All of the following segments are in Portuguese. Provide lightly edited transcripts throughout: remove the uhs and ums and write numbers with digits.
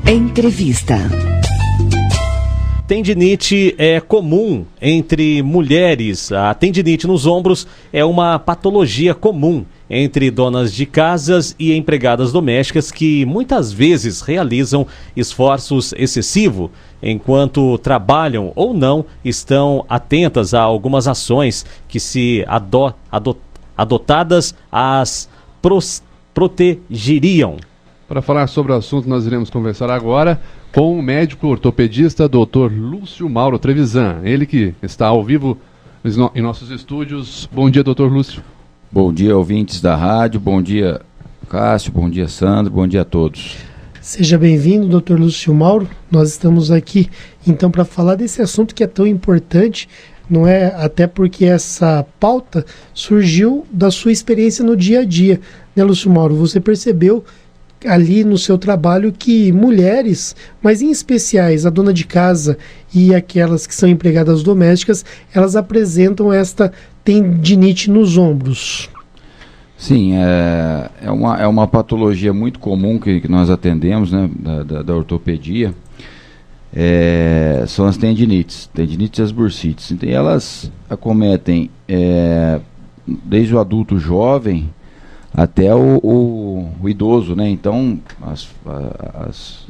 Entrevista. Tendinite é comum entre mulheres. A tendinite nos ombros é uma patologia comum entre donas de casas e empregadas domésticas que muitas vezes realizam esforços excessivos enquanto trabalham ou não estão atentas a algumas ações que, se adotadas, as protegeriam. Para falar sobre o assunto, nós iremos conversar agora com o médico ortopedista Dr. Lúcio Mauro Trevisan. Ele que está ao vivo em nossos estúdios. Bom dia, Dr. Lúcio. Bom dia, ouvintes da rádio. Bom dia, Cássio. Bom dia, Sandro. Bom dia a todos. Seja bem-vindo, Dr. Lúcio Mauro. Nós estamos aqui, então, para falar desse assunto que é tão importante, não é? Até porque essa pauta surgiu da sua experiência no dia a dia, né, Lúcio Mauro? Você percebeu ali no seu trabalho que mulheres, mas em especiais a dona de casa e aquelas que são empregadas domésticas, elas apresentam esta tendinite nos ombros. Sim, é uma patologia muito comum que nós atendemos, né, da ortopedia. São as tendinites e as bursites. Então, elas acometem desde o adulto jovem até o idoso, né? Então,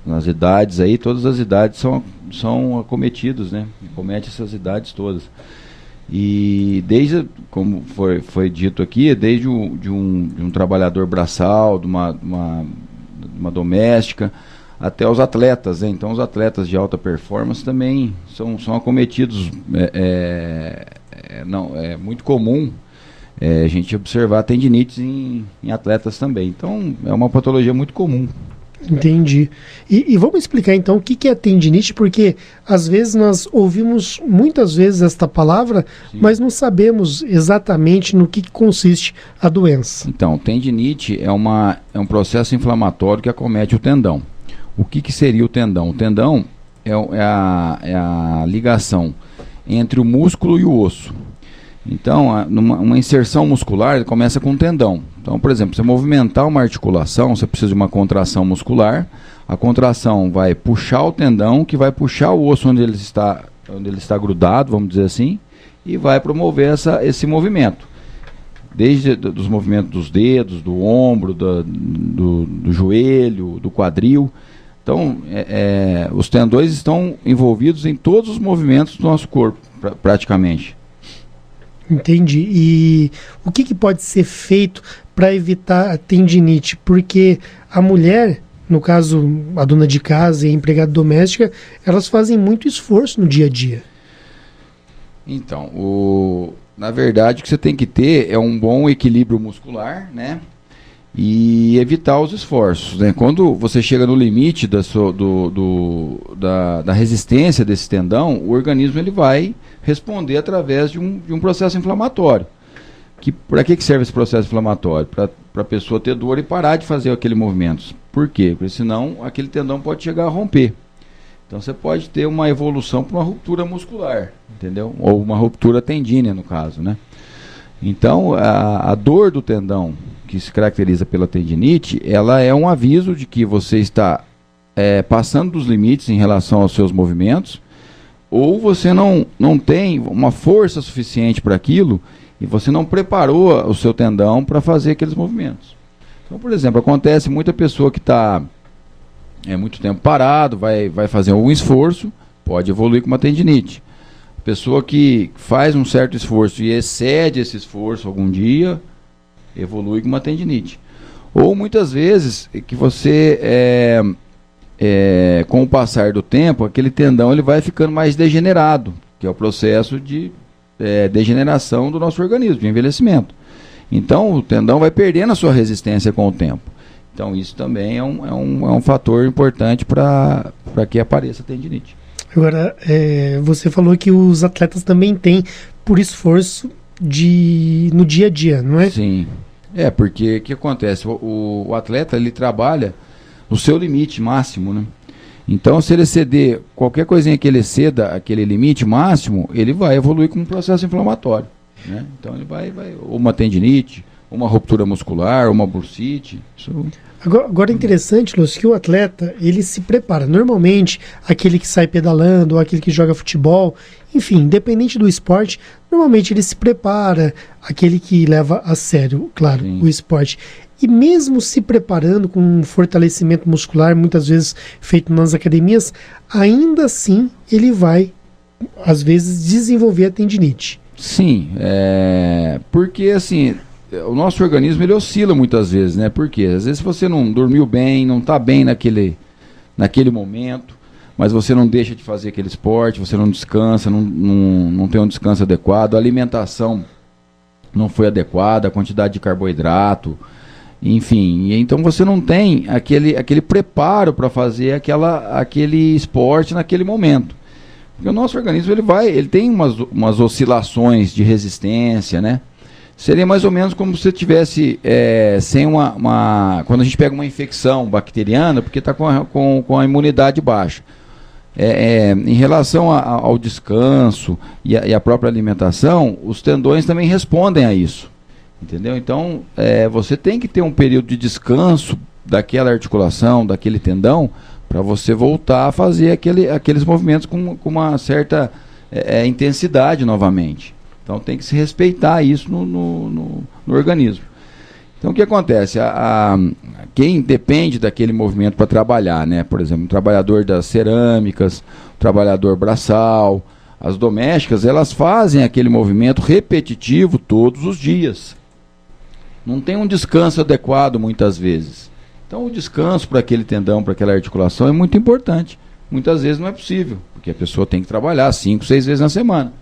nas idades aí, todas as idades são acometidas, né? Acomete essas idades todas. E desde, como foi dito aqui, desde de um trabalhador braçal, de uma doméstica, até os atletas, né? Então, os atletas de alta performance também são acometidos. É muito comum a gente observar tendinites em atletas também. Então, é uma patologia muito comum. Entendi. E vamos explicar então o que é tendinite, porque às vezes nós ouvimos muitas vezes esta palavra, sim, mas não sabemos exatamente no que consiste a doença. Então, tendinite é um processo inflamatório que acomete o tendão. O que seria o tendão? O tendão é a ligação entre o músculo e o osso. Então, uma inserção muscular começa com o tendão. Então, por exemplo, você movimentar uma articulação, você precisa de uma contração muscular. A contração vai puxar o tendão, que vai puxar o osso onde ele está grudado, vamos dizer assim, e vai promover esse movimento. Desde os movimentos dos dedos, do ombro, do joelho, do quadril. Então, os tendões estão envolvidos em todos os movimentos do nosso corpo, praticamente. Entendi. E o que pode ser feito para evitar a tendinite? Porque a mulher, no caso a dona de casa e a empregada doméstica, elas fazem muito esforço no dia a dia. Então, na verdade o que você tem que ter é um bom equilíbrio muscular, né? E evitar os esforços, né? Quando você chega no limite da resistência desse tendão, o organismo ele vai responder através de um processo inflamatório. Para que serve esse processo inflamatório? Para a pessoa ter dor e parar de fazer aquele movimento. Por quê? Porque senão aquele tendão pode chegar a romper. Então você pode ter uma evolução para uma ruptura muscular, entendeu? Ou uma ruptura tendínea, no caso, né? Então a dor do tendão, que se caracteriza pela tendinite, ela é um aviso de que você está passando dos limites em relação aos seus movimentos, ou você não tem uma força suficiente para aquilo e você não preparou o seu tendão para fazer aqueles movimentos. Então, por exemplo, acontece muita pessoa que está muito tempo parado, vai fazer algum esforço, pode evoluir com uma tendinite. Pessoa que faz um certo esforço e excede esse esforço algum dia, evolui com uma tendinite. Ou muitas vezes que você, com o passar do tempo, aquele tendão ele vai ficando mais degenerado, que é o processo de degeneração do nosso organismo, de envelhecimento. Então o tendão vai perdendo a sua resistência com o tempo. Então isso também é um fator importante para que apareça a tendinite. Agora, você falou que os atletas também têm por esforço no dia a dia, não é? Sim. Porque o que acontece? O atleta ele trabalha no seu limite máximo, né? Então, se ele exceder qualquer coisinha que ele exceda aquele limite máximo, ele vai evoluir com um processo inflamatório, né? Então, ele vai ou uma tendinite, uma ruptura muscular, uma bursite. Isso... Agora é interessante, Lúcio, que o atleta, ele se prepara. Normalmente, aquele que sai pedalando, ou aquele que joga futebol, enfim, independente do esporte, normalmente ele se prepara, aquele que leva a sério, claro, Sim. o esporte. E mesmo se preparando com um fortalecimento muscular, muitas vezes feito nas academias, ainda assim ele vai, às vezes, desenvolver a tendinite. Sim, porque assim, o nosso organismo ele oscila muitas vezes, né? Porque às vezes você não dormiu bem, não está bem naquele momento, mas você não deixa de fazer aquele esporte, você não descansa, não tem um descanso adequado, a alimentação não foi adequada, a quantidade de carboidrato, enfim, então você não tem aquele preparo para fazer aquele esporte naquele momento. Porque o nosso organismo ele tem umas oscilações de resistência, né? Seria mais ou menos como se você tivesse sem quando a gente pega uma infecção bacteriana, porque está com a imunidade baixa. Em relação ao descanso e a própria alimentação, os tendões também respondem a isso. Entendeu? Então, você tem que ter um período de descanso daquela articulação, daquele tendão, para você voltar a fazer aqueles movimentos com uma certa intensidade novamente. Então tem que se respeitar isso no organismo. Então o que acontece? Quem depende daquele movimento para trabalhar, né? Por exemplo, o trabalhador das cerâmicas, o trabalhador braçal, as domésticas, elas fazem aquele movimento repetitivo todos os dias. Não tem um descanso adequado muitas vezes. Então o descanso para aquele tendão, para aquela articulação é muito importante. Muitas vezes não é possível, porque a pessoa tem que trabalhar 5, 6 vezes na semana.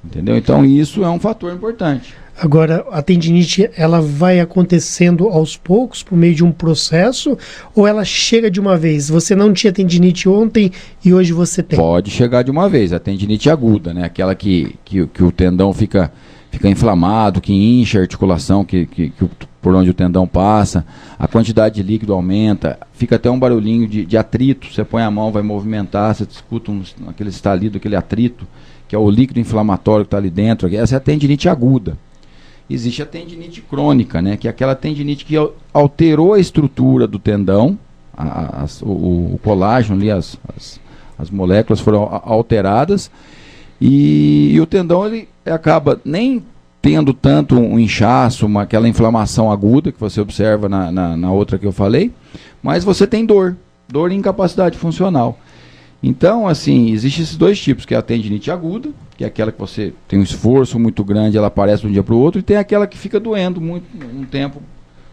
Entendeu? Então isso é um fator importante. Agora, a tendinite, ela vai acontecendo aos poucos, por meio de um processo, ou ela chega de uma vez? Você não tinha tendinite ontem e hoje você tem? Pode chegar de uma vez, a tendinite aguda, né? Aquela que o tendão fica inflamado, que incha a articulação, por onde o tendão passa, a quantidade de líquido aumenta, fica até um barulhinho de atrito, você põe a mão, vai movimentar, você escuta aquele estalido, aquele atrito, que é o líquido inflamatório que está ali dentro. Essa é a tendinite aguda. Existe a tendinite crônica, né, que é aquela tendinite que alterou a estrutura do tendão, o colágeno ali, as moléculas foram alteradas, e o tendão ele acaba nem tendo tanto um inchaço, aquela inflamação aguda que você observa na outra que eu falei, mas você tem dor e incapacidade funcional. Então, assim, existem esses dois tipos, que é a tendinite aguda, que é aquela que você tem um esforço muito grande, ela aparece de um dia para o outro, e tem aquela que fica doendo muito, um tempo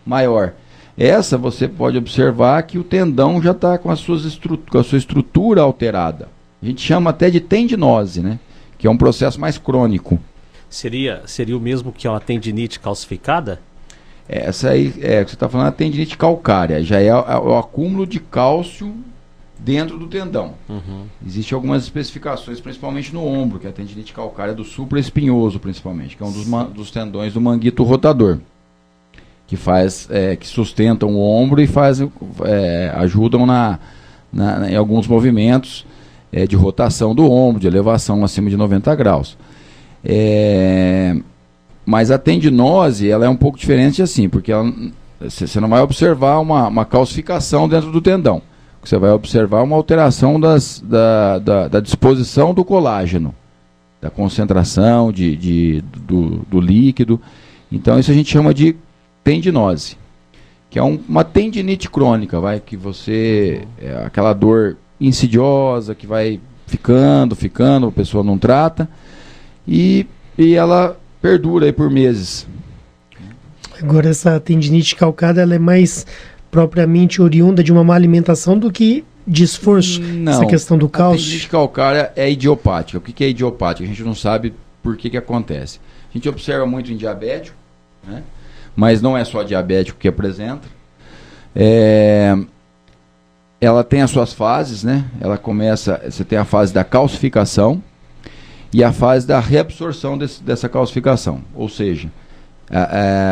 maior. Essa você pode observar que o tendão já está com a sua estrutura alterada. A gente chama até de tendinose, né? Que é um processo mais crônico. Seria o mesmo que uma tendinite calcificada? Essa aí, que você está falando, é a tendinite calcárea, já é o acúmulo de cálcio dentro do tendão. Uhum. Existem algumas especificações, principalmente no ombro, que é a tendinite calcária do supraespinhoso, principalmente, que é um dos tendões do manguito rotador, que que sustentam o ombro e ajudam em alguns movimentos de rotação do ombro, de elevação acima de 90 graus. Mas a tendinose, ela é um pouco diferente assim, porque você não vai observar uma calcificação dentro do tendão. Você vai observar uma alteração da disposição do colágeno, da concentração do líquido. Então isso a gente chama de tendinose, que é uma tendinite crônica, que aquela dor insidiosa que vai ficando, a pessoa não trata e ela perdura aí por meses. Agora essa tendinite calcada, ela é mais propriamente oriunda de uma má alimentação do que de esforço? Não, essa questão do cálcio? A tendinite calcária é idiopática. O que é idiopática? A gente não sabe por que acontece. A gente observa muito em diabético, né? Mas não é só diabético que apresenta. Ela tem as suas fases, né? Você tem a fase da calcificação e a fase da reabsorção dessa calcificação. Ou seja,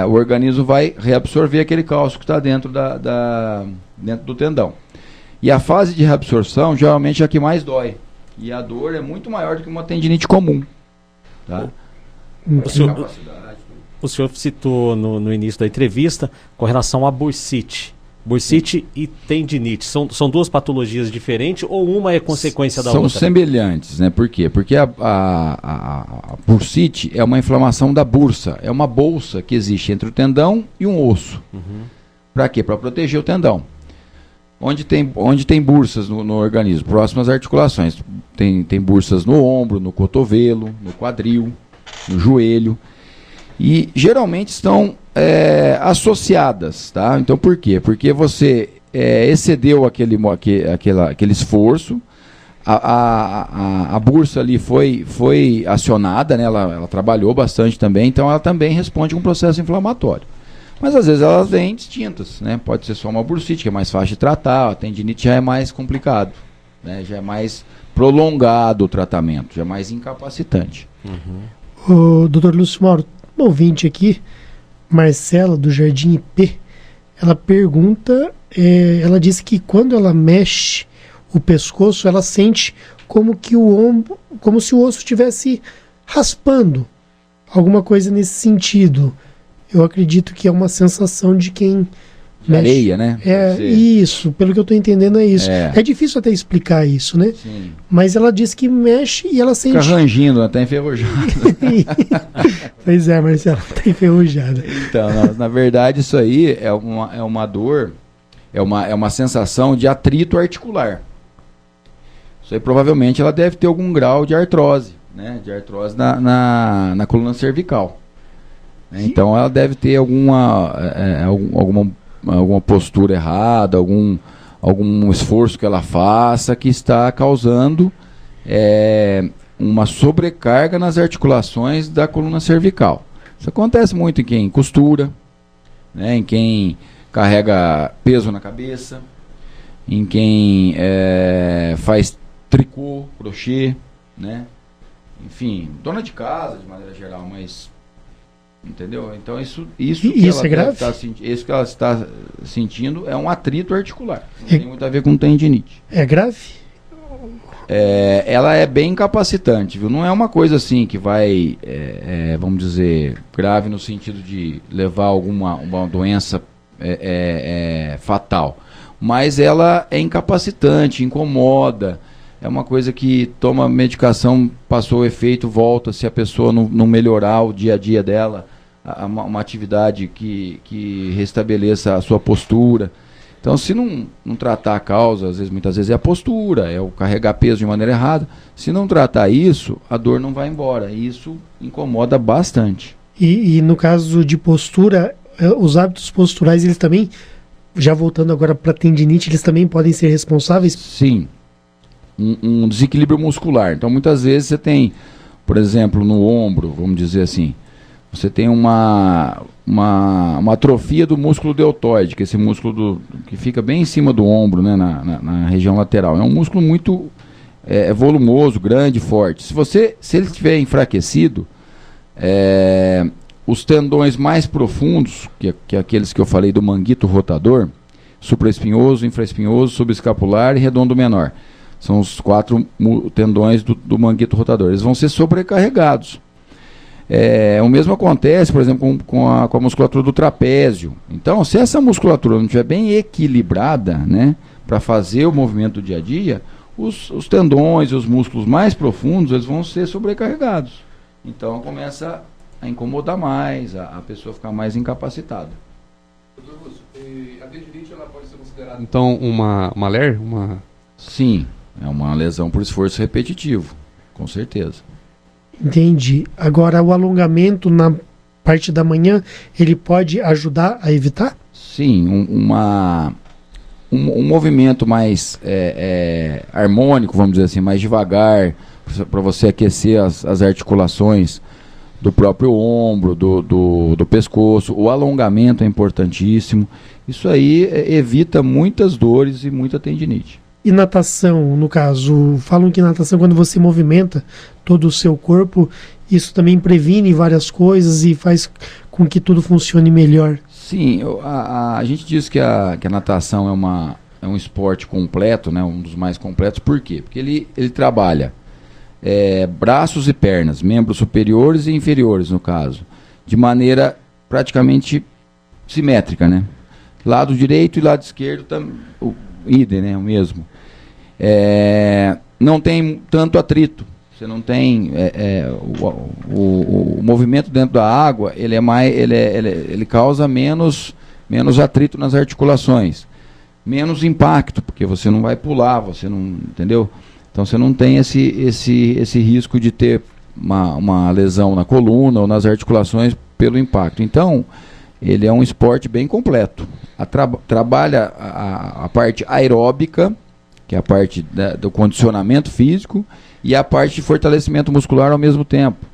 o organismo vai reabsorver aquele cálcio que está dentro do tendão. E a fase de reabsorção geralmente é a que mais dói. E a dor é muito maior do que uma tendinite comum. Tá? O senhor citou no início da entrevista com relação à bursite. Bursite e tendinite. São duas patologias diferentes ou uma é consequência da outra? São semelhantes, né? Por quê? Porque a bursite é uma inflamação da bursa. É uma bolsa que existe entre o tendão e um osso. Para quê? Para proteger o tendão. Onde tem bursas no organismo? Próximas articulações. Tem bursas no ombro, no cotovelo, no quadril, no joelho. E geralmente estão associadas, tá? Então por quê? Porque você excedeu aquele esforço, a bursa ali foi acionada, né? Ela trabalhou bastante também, então ela também responde com um processo inflamatório. Mas às vezes elas vêm distintas, né? Pode ser só uma bursite, que é mais fácil de tratar, a tendinite já é mais complicado, né? Já é mais prolongado o tratamento, já é mais incapacitante. O Dr. Lúcio Mauro, um ouvinte aqui, Marcela, do Jardim IP, ela pergunta, ela disse que quando ela mexe o pescoço, ela sente como que o ombro, como se o osso estivesse raspando, alguma coisa nesse sentido. Eu acredito que é uma sensação de quem mexe. Areia, né? Isso, pelo que eu estou entendendo é isso. É difícil até explicar isso, né? Sim. Mas ela diz que mexe e ela sente... Fica rangindo, até enferrujado. Pois é, Marcelo, está enferrujada. Então, na verdade, isso aí é uma dor, é uma sensação de atrito articular. Isso aí provavelmente ela deve ter algum grau de artrose, né? De artrose na coluna cervical. Então ela deve ter alguma postura errada, algum esforço que ela faça que está causando uma sobrecarga nas articulações da coluna cervical. Isso acontece muito em quem costura, né, em quem carrega peso na cabeça, em quem faz tricô, crochê, né? Enfim, dona de casa de maneira geral, mas... Entendeu? Então isso é grave? Isso que ela está sentindo é um atrito articular. Não tem muito a ver com tendinite. É grave? Ela é bem incapacitante, viu? Não é uma coisa assim que vai, vamos dizer, grave no sentido de levar uma doença fatal. Mas ela é incapacitante, incomoda. É uma coisa que toma medicação, passou o efeito, volta se a pessoa não melhorar o dia a dia dela, uma atividade que restabeleça a sua postura. Então, se não tratar a causa, muitas vezes é a postura, é o carregar peso de maneira errada. Se não tratar isso, a dor não vai embora. E isso incomoda bastante. E no caso de postura, os hábitos posturais, eles também, já voltando agora para a tendinite, eles também podem ser responsáveis? Sim. Um desequilíbrio muscular. Então, muitas vezes você tem, por exemplo, no ombro, vamos dizer assim, você tem uma atrofia do músculo deltoide, que é esse músculo que fica bem em cima do ombro, né, na região lateral. É um músculo muito volumoso, grande, forte. Se ele estiver enfraquecido, os tendões mais profundos, que é aqueles que eu falei do manguito rotador, supraespinhoso, infraespinhoso, subescapular e redondo menor, são os 4 tendões do manguito rotador. Eles vão ser sobrecarregados. O mesmo acontece, por exemplo, com a musculatura do trapézio. Então, se essa musculatura não estiver bem equilibrada, né, para fazer o movimento do dia a dia, os tendões e os músculos mais profundos eles vão ser sobrecarregados. Então, começa a incomodar mais, a pessoa ficar mais incapacitada. Doutor Lúcio, a tendinite ela pode ser considerada, então, uma LER? Sim. É uma lesão por esforço repetitivo, com certeza. Entendi. Agora, o alongamento na parte da manhã, ele pode ajudar a evitar? Sim, um movimento mais harmônico, vamos dizer assim, mais devagar, para você aquecer as articulações do próprio ombro, do pescoço. O alongamento é importantíssimo. Isso aí evita muitas dores e muita tendinite. E natação, no caso, falam que natação, quando você movimenta todo o seu corpo, isso também previne várias coisas e faz com que tudo funcione melhor. Sim, a gente diz que a natação é um esporte completo, né, um dos mais completos. Por quê? Porque ele trabalha braços e pernas, membros superiores e inferiores, no caso. de maneira praticamente simétrica, né? Lado direito e lado esquerdo, o idem, né? O mesmo. Não tem tanto atrito. Você não tem o movimento dentro da água, ele causa menos atrito nas articulações, menos impacto, porque você não vai pular, você não, entendeu? Então você não tem esse risco de ter uma lesão na coluna ou nas articulações pelo impacto. Então ele é um esporte bem completo. Trabalha a parte aeróbica, que é a parte do condicionamento físico, e a parte de fortalecimento muscular ao mesmo tempo.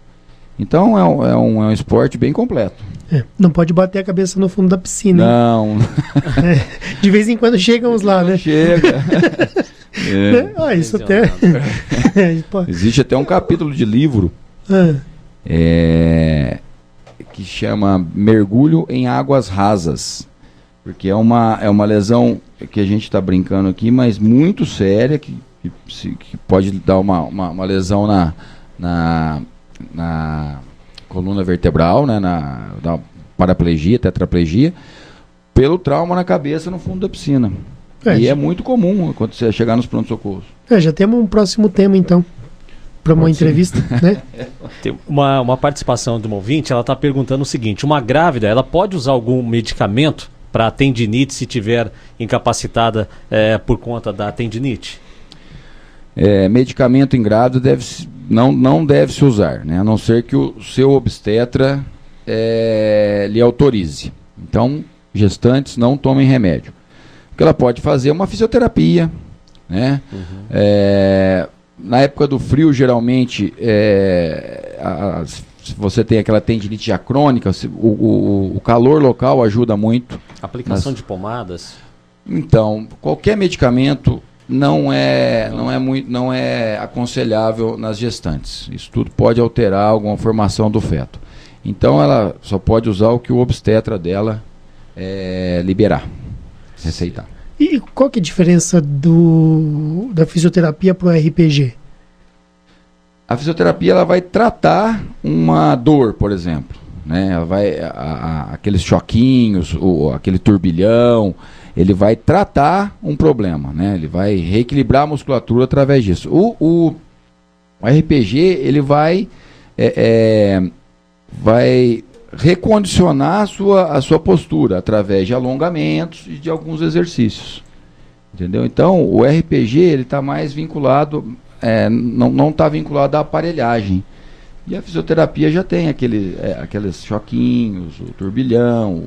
Então é um esporte bem completo. Não pode bater a cabeça no fundo da piscina. Não. De vez em quando chegam uns lá, né? Chega. Isso até... Existe até um capítulo de livro que chama Mergulho em Águas Rasas. Porque é uma lesão que a gente está brincando aqui, mas muito séria, que pode dar uma lesão na coluna vertebral, né, na paraplegia, tetraplegia, pelo trauma na cabeça no fundo da piscina. E é muito comum quando você chegar nos pronto-socorros. Já temos um próximo tema, então, para uma entrevista, né? Tem uma participação de uma ouvinte, ela está perguntando o seguinte: uma grávida, ela pode usar algum medicamento para tendinite se tiver incapacitada por conta da tendinite? Medicamento em grávida não deve se usar, né? A não ser que o seu obstetra lhe autorize. Então, gestantes não tomem remédio. O que ela pode fazer é uma fisioterapia, né? Na época do frio, geralmente, se você tem aquela tendinite já crônica, o calor local ajuda muito. Aplicação de pomadas? Então, qualquer medicamento não é aconselhável nas gestantes. Isso tudo pode alterar alguma formação do feto. Então ela só pode usar o que o obstetra dela liberar, receitar. E qual que é a diferença da fisioterapia para o RPG? A fisioterapia ela vai tratar uma dor, por exemplo, né? Ela vai aqueles choquinhos, aquele turbilhão. Ele vai tratar um problema, né? Ele vai reequilibrar a musculatura através disso. O RPG, ele vai recondicionar a sua postura através de alongamentos e de alguns exercícios. Entendeu? Então, o RPG, ele está mais vinculado, não está vinculado à aparelhagem. E a fisioterapia já tem aqueles choquinhos, o turbilhão,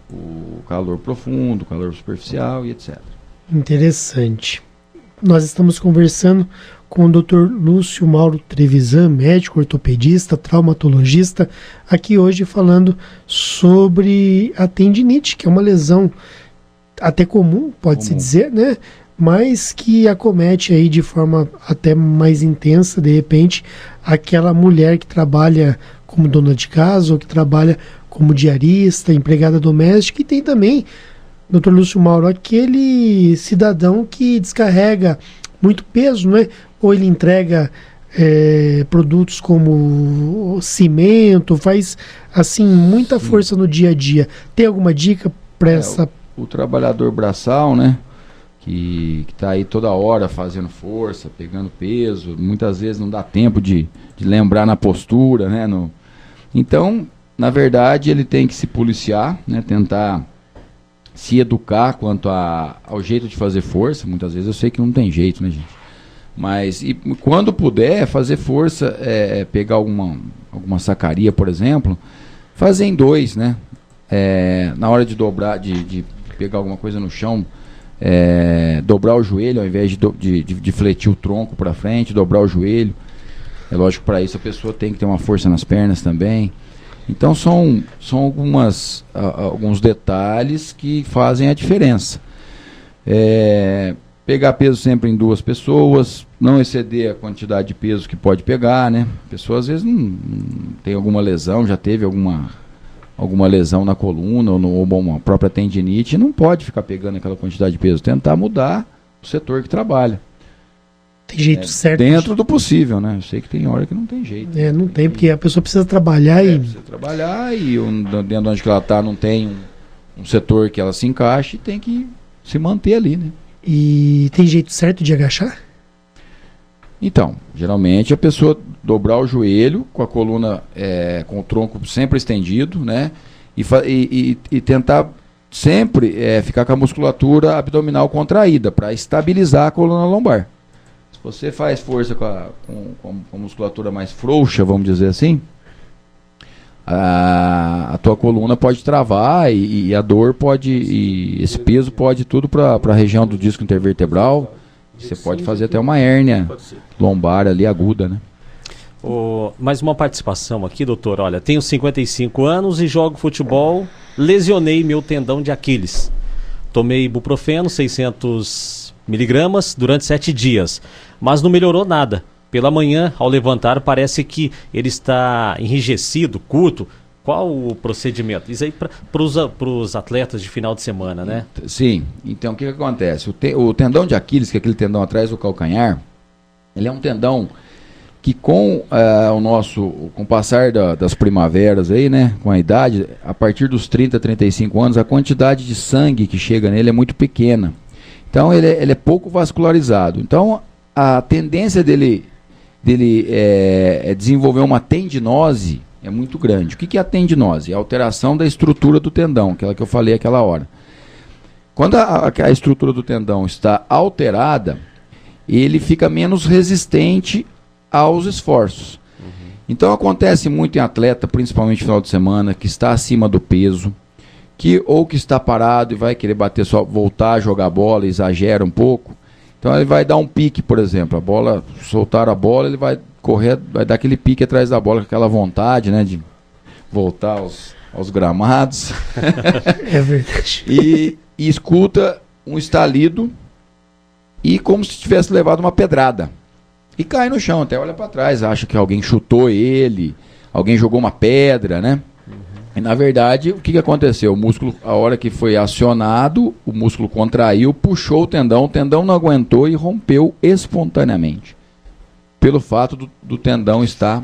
o calor profundo, o calor superficial e etc. Interessante. Nós estamos conversando com o Dr. Lúcio Mauro Trevisan, médico, ortopedista, traumatologista, aqui hoje falando sobre a tendinite, que é uma lesão até comum, pode-se dizer, né? Mas que acomete aí de forma até mais intensa, de repente, aquela mulher que trabalha como dona de casa ou que trabalha como diarista, empregada doméstica, e tem também, Dr. Lúcio Mauro, aquele cidadão que descarrega muito peso, né? Ou ele entrega produtos como cimento, faz assim muita força no dia a dia. Tem alguma dica para essa... O trabalhador braçal, né? Que está aí toda hora fazendo força, pegando peso, muitas vezes não dá tempo de lembrar na postura, né? Então, na verdade, ele tem que se policiar, né? Tentar se educar quanto ao jeito de fazer força. Muitas vezes eu sei que não tem jeito, né, gente? Mas e quando puder fazer força, pegar alguma sacaria, por exemplo, fazer em dois, né? Na hora de dobrar, de pegar alguma coisa no chão, dobrar o joelho ao invés de fletir o tronco para frente, dobrar o joelho. É lógico que para isso a pessoa tem que ter uma força nas pernas também. Então são alguns detalhes que fazem a diferença. Pegar peso sempre em duas pessoas, não exceder a quantidade de peso que pode pegar, né? A pessoa às vezes não tem alguma lesão, já teve alguma lesão na coluna ou uma própria tendinite, não pode ficar pegando aquela quantidade de peso. Tentar mudar o setor que trabalha. Tem jeito certo? Dentro do possível, né? Eu sei que tem hora que não tem jeito. Não tem, porque a pessoa precisa trabalhar Precisa trabalhar e dentro de onde que ela está não tem um setor que ela se encaixe e tem que se manter ali, né? E tem jeito certo de agachar? Então, geralmente a pessoa dobrar o joelho com a coluna, com o tronco sempre estendido, né? E tentar sempre ficar com a musculatura abdominal contraída para estabilizar a coluna lombar. Se você faz força com a musculatura mais frouxa, vamos dizer assim, a tua coluna pode travar e a dor pode, e esse peso pode tudo para a região do disco intervertebral. Você pode fazer até uma hérnia lombar ali aguda, né? Mais uma participação aqui, doutor. Olha, tenho 55 anos e jogo futebol, lesionei meu tendão de Aquiles. Tomei ibuprofeno, 600 miligramas, durante 7 dias, mas não melhorou nada. Pela manhã, ao levantar, parece que ele está enrijecido, curto. Qual o procedimento? Isso aí para os atletas de final de semana, né? Sim. Então, o que acontece? O tendão de Aquiles, que é aquele tendão atrás do calcanhar, ele é um tendão que com o passar das primaveras aí, né, com a idade, a partir dos 30, 35 anos, a quantidade de sangue que chega nele é muito pequena. Então, ele é pouco vascularizado. Então, a tendência dele desenvolver uma tendinose é muito grande. O que é a tendinose? É a alteração da estrutura do tendão, aquela que eu falei aquela hora. Quando a estrutura do tendão está alterada, ele fica menos resistente aos esforços. Então acontece muito em atleta, principalmente no final de semana, que está acima do peso, que está parado e vai querer voltar a jogar bola, exagera um pouco. Então ele vai dar um pique, por exemplo, soltar a bola, ele vai correr, vai dar aquele pique atrás da bola com aquela vontade, né, de voltar aos gramados. É verdade. E escuta um estalido e como se tivesse levado uma pedrada. E cai no chão, até olha para trás, acha que alguém chutou ele, alguém jogou uma pedra, né? E na verdade, o que aconteceu? O músculo, a hora que foi acionado, o músculo contraiu, puxou o tendão não aguentou e rompeu espontaneamente. Pelo fato do tendão estar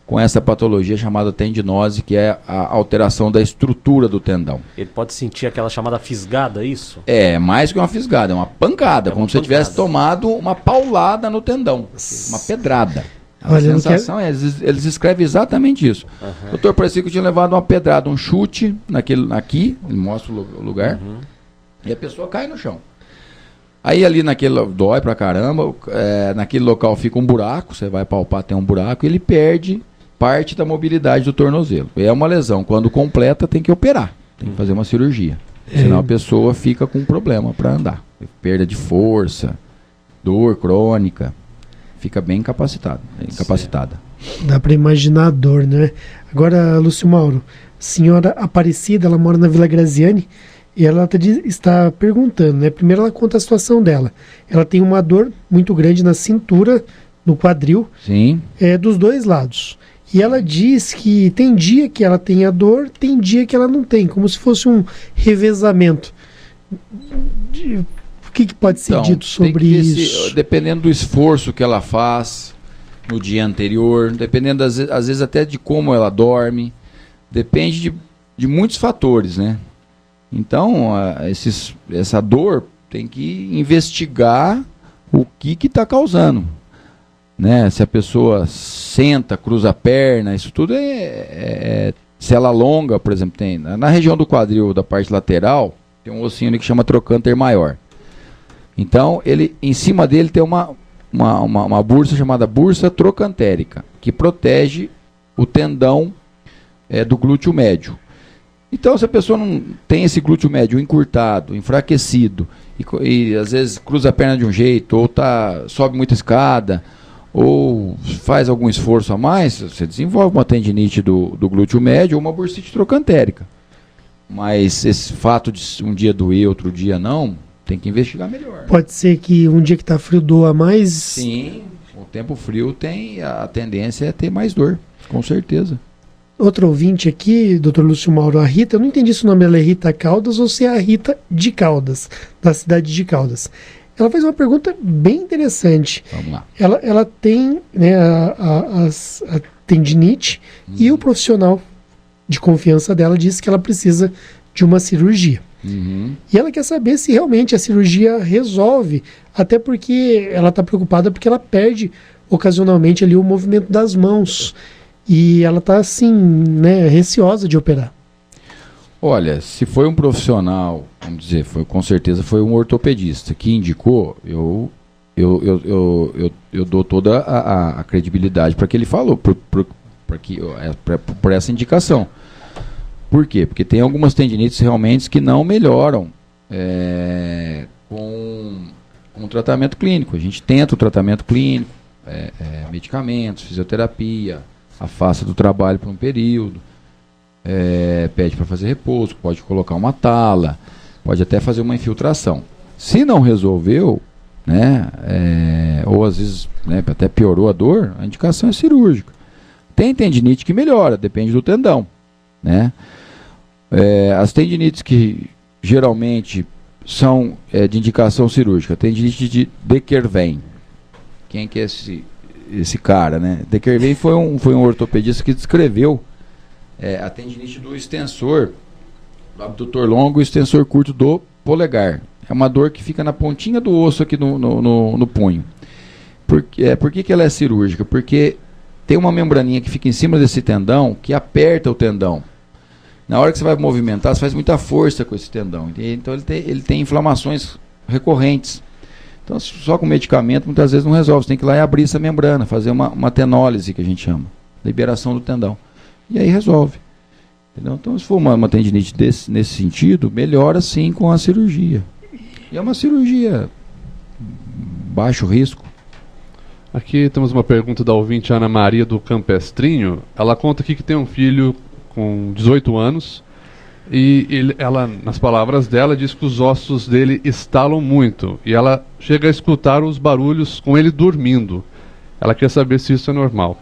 com essa patologia chamada tendinose, que é a alteração da estrutura do tendão. Ele pode sentir aquela chamada fisgada, isso? É, mais que uma fisgada, é uma pancada, como se você tivesse tomado uma paulada no tendão, uma pedrada. A sensação eles escrevem exatamente isso. Doutor, parecia que eu tinha levado uma pedrada, um chute aqui, ele mostra o lugar, e a pessoa cai no chão. Aí ali dói pra caramba, naquele local fica um buraco, você vai palpar, tem um buraco, e ele perde parte da mobilidade do tornozelo. É uma lesão, quando completa tem que operar, tem que fazer uma cirurgia. Senão a pessoa fica com um problema para andar. Perda de força, dor crônica. Fica bem incapacitada. Dá para imaginar a dor, né? Agora, Lúcio Mauro, senhora Aparecida, ela mora na Vila Graziani e ela está perguntando, né? Primeiro ela conta a situação dela. Ela tem uma dor muito grande na cintura, no quadril, sim, dos dois lados. E ela diz que tem dia que ela tem a dor, tem dia que ela não tem, como se fosse um revezamento. O que pode ser dito sobre isso? Dependendo do esforço que ela faz no dia anterior, dependendo às vezes até de como ela dorme, depende de muitos fatores, né? Então, essa dor tem que investigar o que está causando, né? Se a pessoa senta, cruza a perna, isso tudo se ela alonga, por exemplo, tem na região do quadril, da parte lateral, tem um ossinho ali que chama trocânter maior. Então, em cima dele tem uma bursa chamada bursa trocantérica, que protege o tendão do glúteo médio. Então, se a pessoa não tem esse glúteo médio encurtado, enfraquecido, e às vezes cruza a perna de um jeito, ou sobe muita escada, ou faz algum esforço a mais, você desenvolve uma tendinite do glúteo médio ou uma bursite trocantérica. Mas esse fato de um dia doer, outro dia não, tem que investigar melhor. Pode ser que um dia que está frio doa mais? Sim, o tempo frio tem a tendência é ter mais dor, com certeza. Outro ouvinte aqui, Dr. Lúcio Mauro, a Rita, eu não entendi se o nome dela é Rita Caldas ou se é a Rita de Caldas, da cidade de Caldas. ela faz uma pergunta bem interessante. Vamos lá. Ela tem, né, a tendinite e o profissional de confiança dela disse que ela precisa de uma cirurgia. Uhum. E ela quer saber se realmente a cirurgia resolve, até porque ela está preocupada porque ela perde ocasionalmente ali o movimento das mãos. E ela está assim, né, receosa de operar. Olha, se foi um profissional, vamos dizer, com certeza foi um ortopedista que indicou, eu dou toda a credibilidade para que ele falou, por essa indicação. Por quê? Porque tem algumas tendinites realmente que não melhoram com tratamento clínico. A gente tenta o tratamento clínico, medicamentos, fisioterapia, afasta do trabalho por um período, pede para fazer repouso, pode colocar uma tala, pode até fazer uma infiltração. Se não resolveu, né, ou às vezes, né, até piorou a dor, a indicação é cirúrgica. Tem tendinite que melhora, depende do tendão, né? As tendinites que geralmente são de indicação cirúrgica, tendinite de De Quervain. Quem que é esse cara, né? De Quervain foi um ortopedista que descreveu a tendinite do extensor, do abdutor longo e extensor curto do polegar. É uma dor que fica na pontinha do osso aqui no punho. Por que ela é cirúrgica? Porque tem uma membraninha que fica em cima desse tendão que aperta o tendão. Na hora que você vai movimentar, você faz muita força com esse tendão. Então ele tem inflamações recorrentes. Então só com medicamento muitas vezes não resolve. Você tem que ir lá e abrir essa membrana, fazer uma tenólise, que a gente chama. Liberação do tendão. E aí resolve. Entendeu? Então se for uma tendinite nesse sentido, melhora sim com a cirurgia. E é uma cirurgia baixo risco. Aqui temos uma pergunta da ouvinte Ana Maria do Campestrinho. Ela conta aqui que tem um filho com 18 anos e ela, nas palavras dela, diz que os ossos dele estalam muito e ela chega a escutar os barulhos com ele dormindo. Ela quer saber se isso é normal.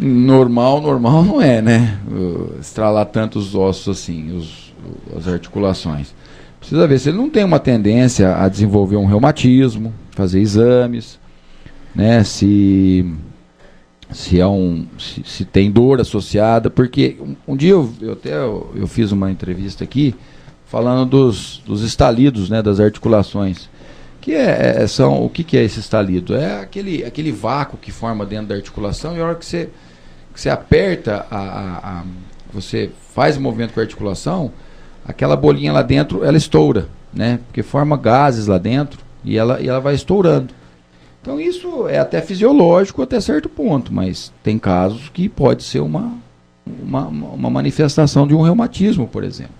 Normal não é, né? Estralar tantos ossos assim, as articulações. Precisa ver se ele não tem uma tendência a desenvolver um reumatismo, fazer exames, né? Se tem dor associada, porque um dia eu fiz uma entrevista aqui falando dos estalidos, né, das articulações. O que é esse estalido? É aquele vácuo que forma dentro da articulação, e a hora que você aperta, você faz o movimento com a articulação, aquela bolinha lá dentro, ela estoura, né? Porque forma gases lá dentro e ela vai estourando. Então isso é até fisiológico até certo ponto, mas tem casos que pode ser uma manifestação de um reumatismo, por exemplo.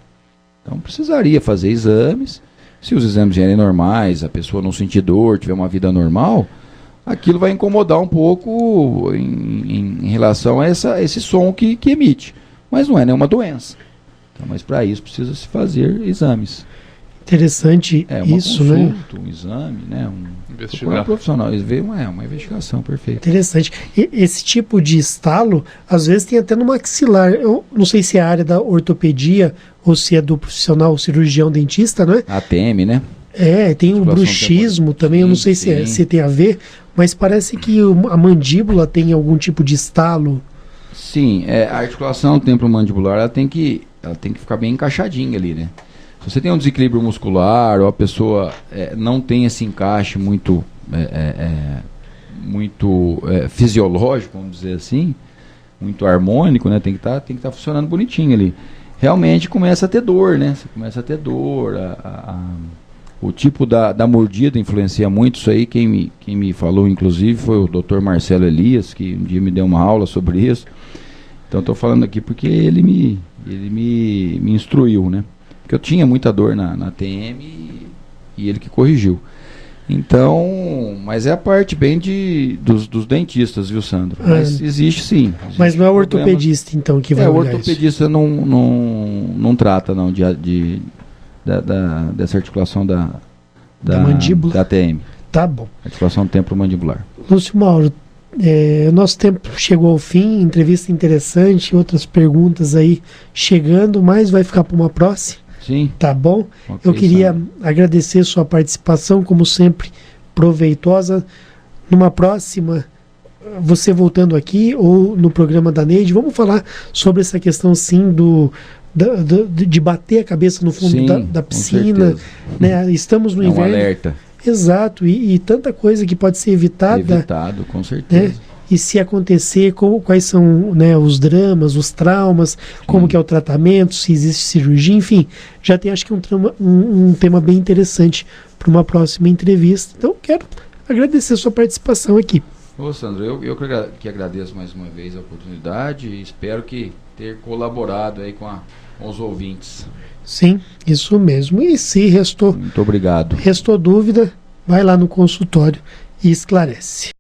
Então precisaria fazer exames. Se os exames vierem normais, a pessoa não sentir dor, tiver uma vida normal, aquilo vai incomodar um pouco em relação a esse som que emite. Mas não é nenhuma doença. Então, mas para isso precisa se fazer exames. Interessante isso, consulta, né? Um exame, né? Investigar. Um profissional. Uma investigação perfeita. Interessante. Esse tipo de estalo, às vezes tem até no maxilar. Eu não sei se é a área da ortopedia ou se é do profissional cirurgião dentista, não é? ATM, né? Tem o bruxismo também, eu não sei se tem a ver, mas parece que a mandíbula tem algum tipo de estalo. Sim, a articulação temporomandibular ela tem que ficar bem encaixadinha ali, né? Se você tem um desequilíbrio muscular ou a pessoa não tem esse encaixe muito fisiológico, vamos dizer assim, muito harmônico, né? Tem que estar funcionando bonitinho ali. Realmente começa a ter dor, né? Você começa a ter dor, o tipo da mordida influencia muito isso aí. Quem me falou, inclusive, foi o Dr. Marcelo Elias, que um dia me deu uma aula sobre isso. Então estou falando aqui porque ele me instruiu, né? Porque eu tinha muita dor na TM e ele que corrigiu. Então, mas é a parte bem dos dentistas, viu, Sandro? Mas existe sim. Mas não é o ortopedista, então, que vai olhar isso? O ortopedista não trata, não, dessa articulação da mandíbula? Da TM. Tá bom. Articulação temporomandibular. Lúcio Mauro, nosso tempo chegou ao fim, entrevista interessante, outras perguntas aí chegando, mas vai ficar para uma próxima? Sim. Tá bom? Ok, Eu queria Sandro. agradecer sua participação, como sempre, proveitosa. Numa próxima, você voltando aqui ou no programa da Neide, vamos falar sobre essa questão, sim, de bater a cabeça no fundo Sim, da com piscina. certeza. Né? Estamos no É um inverno. alerta. Exato, e tanta coisa que pode ser evitada. Evitado, com certeza. Né? E se acontecer, quais são, né, os dramas, os traumas, como que é o tratamento, se existe cirurgia, enfim, já tem, acho que um tema bem interessante para uma próxima entrevista. Então, quero agradecer a sua participação aqui. Ô, Sandro, eu que agradeço mais uma vez a oportunidade e espero que ter colaborado aí com os ouvintes. Sim, isso mesmo. E se Muito obrigado. restou dúvida, vai lá no consultório e esclarece.